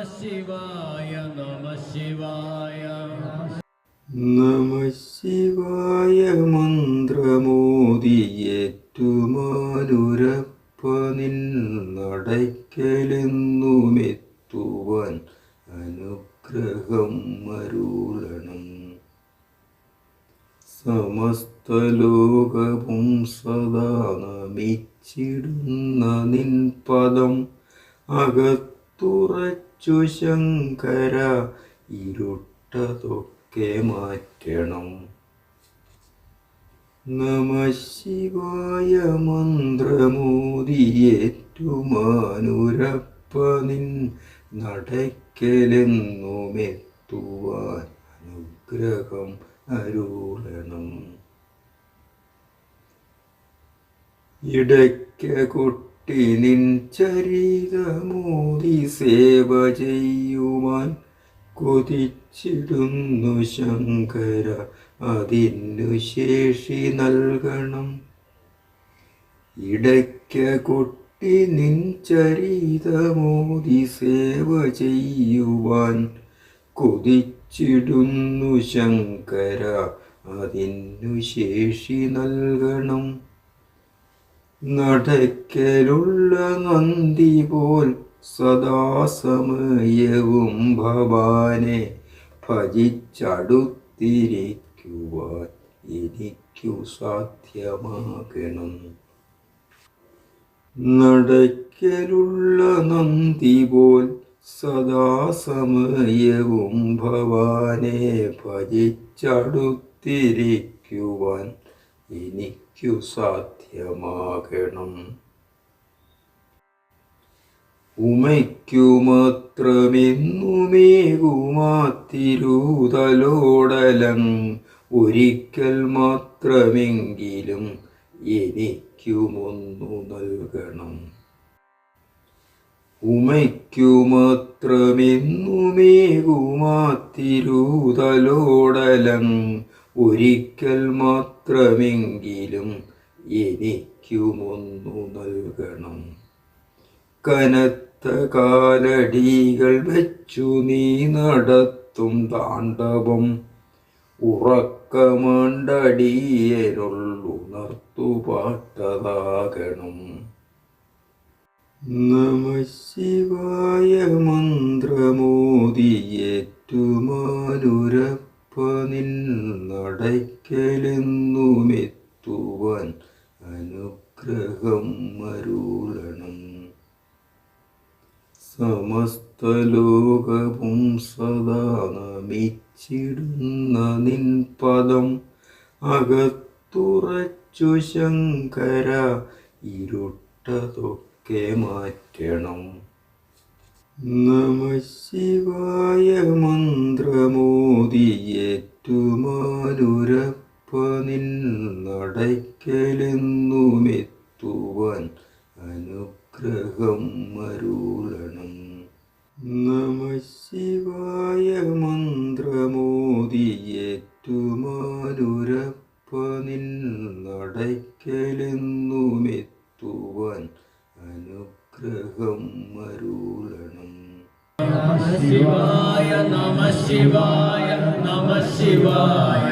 ശിവായ നമ ശിവായ നമ ശിവായ മന്ത്രമോദിയേറ്റുമാനുരപ്പ നിന്നടയ്ക്കലെന്നുമെത്തുവാൻ അനുഗ്രഹം അരുളണം. സമസ്തലോകവും സദാ നമിച്ചിടുന്ന നിൻ പദം അകത്തുറച്ചു ശങ്കര ഇരുട്ടതൊക്കെ മാറ്റണം. നമ ശിവായ മന്ത്രമോദിയേറ്റുമാനുരപ്പ നിൻ നടയ്ക്കലെന്നുമെത്തുവാൻ അനുഗ്രഹം അരുളണം. ഇടയ്ക്ക കൊട്ടി നിൻ ചരിതമോദി സേവ ചെയ്യുവാൻ കൊതിച്ചിടുന്നു ശങ്കര അതിനു ശേഷി നൽകണം. ഇടയ്ക്ക കൊട്ടി നിൻ ചരിതമോദി സേവ ചെയ്യുവാൻ കൊതിച്ചിടുന്നു ശങ്കര അതിനു ശേഷി നൽകണം. നടയ്ക്കലുള്ള നന്ദി പോൽ സദാസമയവും ഭവാനെ ഭജിച്ചടുത്തിരിക്കുവാൻ എനിക്കു സാധ്യമാകണം. നടയ്ക്കലുള്ള നന്ദി പോൽ സദാസമയവും ഭവാനെ ഭജിച്ചടുത്തിരിക്കുവാൻ എനിക്കു സാധ്യമാകണം. ഉമയ്ക്കു മാത്രമെന്നുമേകുമാത്തിരുതലോടലം ഒരിക്കൽ മാത്രമെങ്കിലും എനിക്കുമൊന്നു നൽകണം. ഉമയ്ക്കു മാത്രമെന്നുമേകുമാത്തിരുതലോടലം ഒരിക്കൽ മാത്രമെങ്കിലും എനിക്കുമൊന്നു നൽകണം. കനത്ത കാലടികൾ വെച്ചു നീ നടത്തും താണ്ഡവം ഉറക്കമാണ്ടടിയനുള്ളുണർത്തുപാട്ടതാകണം. നമ ശിവായ മന്ത്രമോദിയേറ്റുമാനുരപ്പ നിൻ നടയ്ക്കലെന്നുമെത്തുവാൻ അനുഗ്രഹം അരുളണം. സമസ്തലോകവും സദാ നമിച്ചിടുന്ന നിൻ പദം അകത്തുറച്ചു ശങ്കര ഇരുട്ടതൊക്കെ മാറ്റണം. നമ ശിവായ മന്ത്രമോദിയേറ്റുമാനുരപ്പ നിൻ നടയ്ക്കലെന്നുമെത്തുവാൻ അനുഗ്രഹം അരുളണം. നമ ശിവായ മന്ത്രമോദിയേറ്റുമാനുരപ്പ നിൻ നടയ്ക്കലെന്നുമെത്തുവാൻ അനുഗ്രഹം അരുളണം. നമ ശിവായ നമ ശിവായ നമ ശിവായ